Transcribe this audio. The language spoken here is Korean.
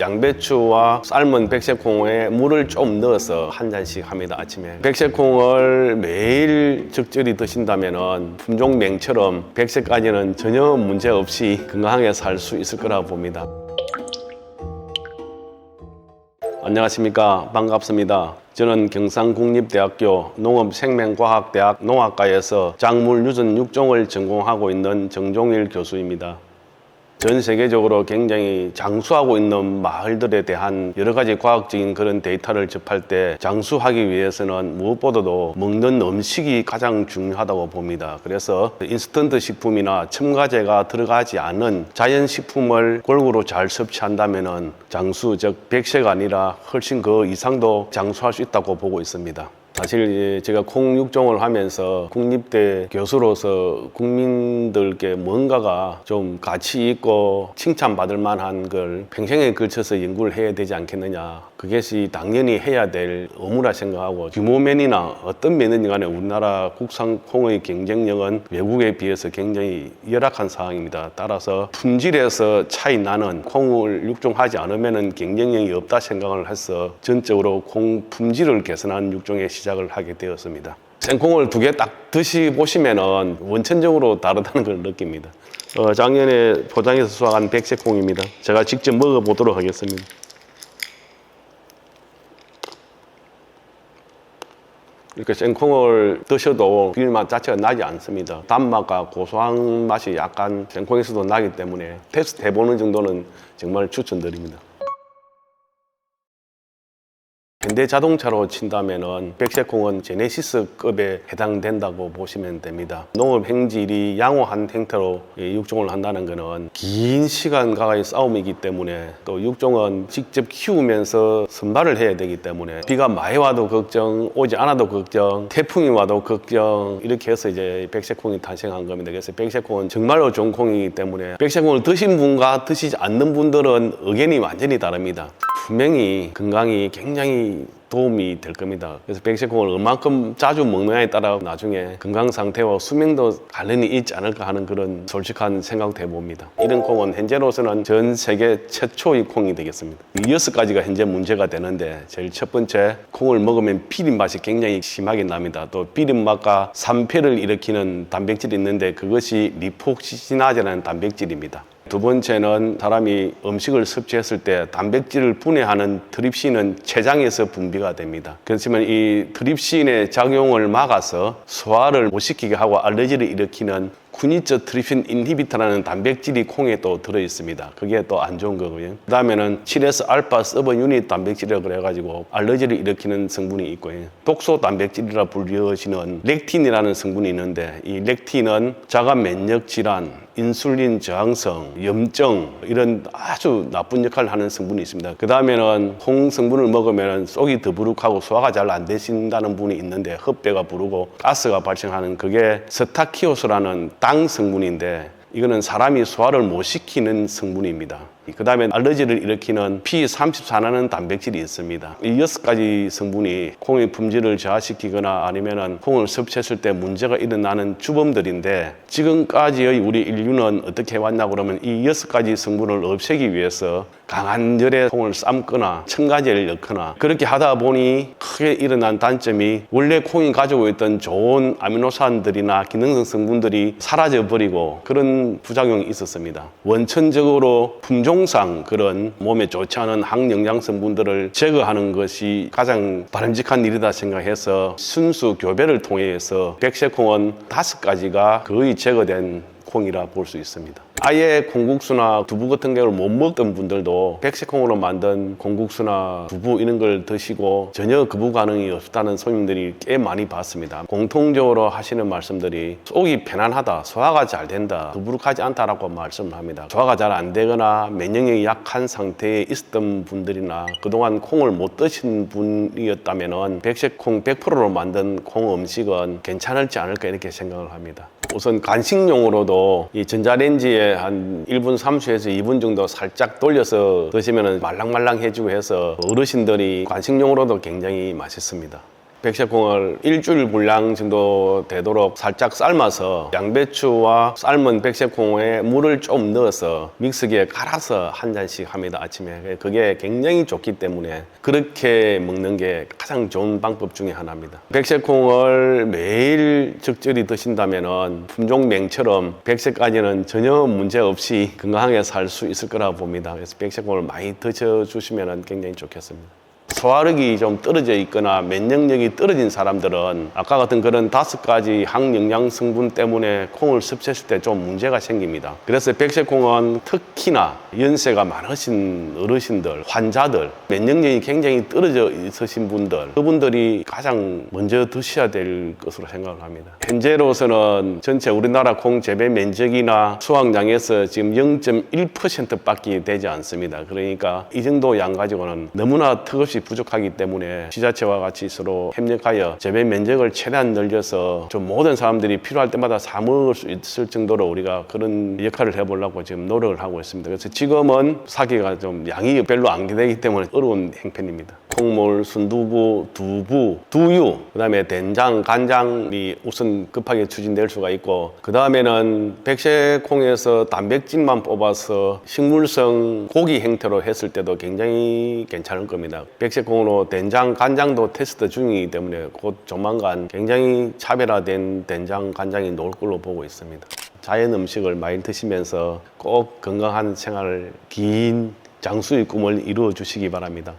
양배추와 삶은 백색콩에 물을 좀 넣어서 한 잔씩 합니다, 아침에. 백색콩을 매일 적절히 드신다면 품종맹처럼 백색까지는 전혀 문제 없이 건강하게 살 수 있을 거라고 봅니다. 안녕하십니까, 반갑습니다. 저는 경상국립대학교 농업생명과학대학 농학과에서 작물 유전 6종을 전공하고 있는 정종일 교수입니다. 전 세계적으로 굉장히 장수하고 있는 마을들에 대한 여러 가지 과학적인 그런 데이터를 접할 때 장수하기 위해서는 무엇보다도 먹는 음식이 가장 중요하다고 봅니다. 그래서 인스턴트 식품이나 첨가제가 들어가지 않은 자연식품을 골고루 잘 섭취한다면 장수, 즉 백세가 아니라 훨씬 그 이상도 장수할 수 있다고 보고 있습니다. 사실 제가 콩 육종을 하면서 국립대 교수로서 국민들께 뭔가가 좀 가치 있고 칭찬받을 만한 걸 평생에 걸쳐서 연구를 해야 되지 않겠느냐. 그것이 당연히 해야 될 의무라 생각하고, 규모 면이나 어떤 면이든 간에 우리나라 국산 콩의 경쟁력은 외국에 비해서 굉장히 열악한 상황입니다. 따라서 품질에서 차이 나는 콩을 육종하지 않으면 경쟁력이 없다 생각을 해서 전적으로 콩 품질을 개선하는 육종의 시작을 하게 되었습니다. 생콩을 두 개 딱 드셔보시면 원천적으로 다르다는 걸 느낍니다. 작년에 포장해서 수확한 백색콩입니다. 제가 직접 먹어보도록 하겠습니다. 이렇게 생콩을 드셔도 비린맛 자체가 나지 않습니다. 단맛과 고소한 맛이 약간 생콩에서도 나기 때문에 테스트 해보는 정도는 정말 추천드립니다. 현대자동차로 친다면은 백색콩은 제네시스급에 해당된다고 보시면 됩니다. 농업 행질이 양호한 형태로 육종을 한다는 것은 긴 시간 가까이 싸움이기 때문에, 또 육종은 직접 키우면서 선발을 해야 되기 때문에 비가 많이 와도 걱정, 오지 않아도 걱정, 태풍이 와도 걱정, 이렇게 해서 이제 백색콩이 탄생한 겁니다. 그래서 백색콩은 정말로 좋은 콩이기 때문에 백색콩을 드신 분과 드시지 않는 분들은 의견이 완전히 다릅니다. 분명히 건강이 굉장히 도움이 될 겁니다. 그래서 백색콩을 얼만큼 자주 먹느냐에 따라 나중에 건강 상태와 수명도 관련이 있지 않을까 하는 그런 솔직한 생각도 해봅니다. 이런 콩은 현재로서는 전 세계 최초의 콩이 되겠습니다. 6가지가 현재 문제가 되는데, 제일 첫 번째, 콩을 먹으면 비린 맛이 굉장히 심하게 납니다. 또 비린 맛과 산패를 일으키는 단백질이 있는데 그것이 리폭시나제라는 단백질입니다. 두 번째는 사람이 음식을 섭취했을 때 단백질을 분해하는 트립신은 췌장에서 분비가 됩니다. 그렇지만 이 트립신의 작용을 막아서 소화를 못 시키게 하고 알레르기를 일으키는 쿠니처 트리핀 인히비터라는 단백질이 콩에 또 들어있습니다. 그게 또 안 좋은 거고요. 그 다음에는 7S 알파 서버 유닛 단백질이라고 그래가지고 알레르기를 일으키는 성분이 있고요. 독소 단백질이라 불리워지는 렉틴이라는 성분이 있는데, 이 렉틴은 자가 면역 질환, 인슐린 저항성, 염증, 이런 아주 나쁜 역할을 하는 성분이 있습니다. 그 다음에는 콩 성분을 먹으면 속이 더부룩하고 소화가 잘 안 되신다는 분이 있는데, 흡배가 부르고 가스가 발생하는, 그게 스타키오스라는 당 성분인데, 이거는 사람이 소화를 못 시키는 성분입니다. 그 다음에 알러지를 일으키는 P34라는 단백질이 있습니다. 이 6가지 성분이 콩의 품질을 저하시키거나 아니면은 콩을 섭취했을 때 문제가 일어나는 주범들인데, 지금까지의 우리 인류는 어떻게 해왔나 그러면 이 6가지 성분을 없애기 위해서 강한 열에 콩을 삶거나 첨가제를 넣거나 그렇게 하다 보니 크게 일어난 단점이, 원래 콩이 가지고 있던 좋은 아미노산들이나 기능성 성분들이 사라져버리고 그런 부작용이 있었습니다. 원천적으로 품종상 그런 몸에 좋지 않은 항영양 성분들을 제거하는 것이 가장 바람직한 일이다 생각해서 순수 교배를 통해서 백색콩은 5가지가 거의 제거된 콩이라 볼 수 있습니다. 아예 콩국수나 두부 같은 경우를 못 먹던 분들도 백색콩으로 만든 콩국수나 두부 이런 걸 드시고 전혀 거부 반응이 없다는 손님들이 꽤 많이 봤습니다. 공통적으로 하시는 말씀들이 속이 편안하다, 소화가 잘 된다, 더부룩하지 않다라고 말씀을 합니다. 소화가 잘 안 되거나 면역력이 약한 상태에 있었던 분들이나 그동안 콩을 못 드신 분이었다면 백색콩 100%로 만든 콩 음식은 괜찮을지 않을까 이렇게 생각을 합니다. 우선 간식용으로도 이 전자레인지에 한 1분 30초에서 2분 정도 살짝 돌려서 드시면 말랑말랑해지고 해서 어르신들이 간식용으로도 굉장히 맛있습니다. 백색콩을 일주일 분량 정도 되도록 살짝 삶아서 양배추와 삶은 백색콩에 물을 좀 넣어서 믹서기에 갈아서 한 잔씩 합니다, 아침에. 그게 굉장히 좋기 때문에 그렇게 먹는 게 가장 좋은 방법 중에 하나입니다. 백색콩을 매일 적절히 드신다면 품종맹처럼 백색까지는 전혀 문제 없이 건강하게 살 수 있을 거라고 봅니다. 그래서 백색콩을 많이 드셔주시면 굉장히 좋겠습니다. 소화력이 좀 떨어져 있거나 면역력이 떨어진 사람들은 아까 같은 그런 5가지 항영양 성분 때문에 콩을 섭취했을 때 좀 문제가 생깁니다. 그래서 백색콩은 특히나 연세가 많으신 어르신들, 환자들, 면역력이 굉장히 떨어져 있으신 분들, 그분들이 가장 먼저 드셔야 될 것으로 생각을 합니다. 현재로서는 전체 우리나라 콩 재배 면적이나 수확량에서 지금 0.1%밖에 되지 않습니다. 그러니까 이 정도 양 가지고는 너무나 턱없이 부족하기 때문에 지자체와 같이 서로 협력하여 재배 면적을 최대한 늘려서 좀 모든 사람들이 필요할 때마다 사 먹을 수 있을 정도로 우리가 그런 역할을 해보려고 지금 노력을 하고 있습니다. 그래서 지금은 사기가 좀 양이 별로 안 되기 때문에 어려운 형편입니다. 콩물, 순두부, 두부, 두유, 그 다음에 된장, 간장이 우선 급하게 추진될 수가 있고, 그 다음에는 백색콩에서 단백질만 뽑아서 식물성 고기 형태로 했을 때도 굉장히 괜찮을 겁니다. 백색콩으로 된장, 간장도 테스트 중이기 때문에 곧 조만간 굉장히 차별화된 된장, 간장이 나올 걸로 보고 있습니다. 자연 음식을 많이 드시면서 꼭 건강한 생활을, 긴 장수의 꿈을 이루어 주시기 바랍니다.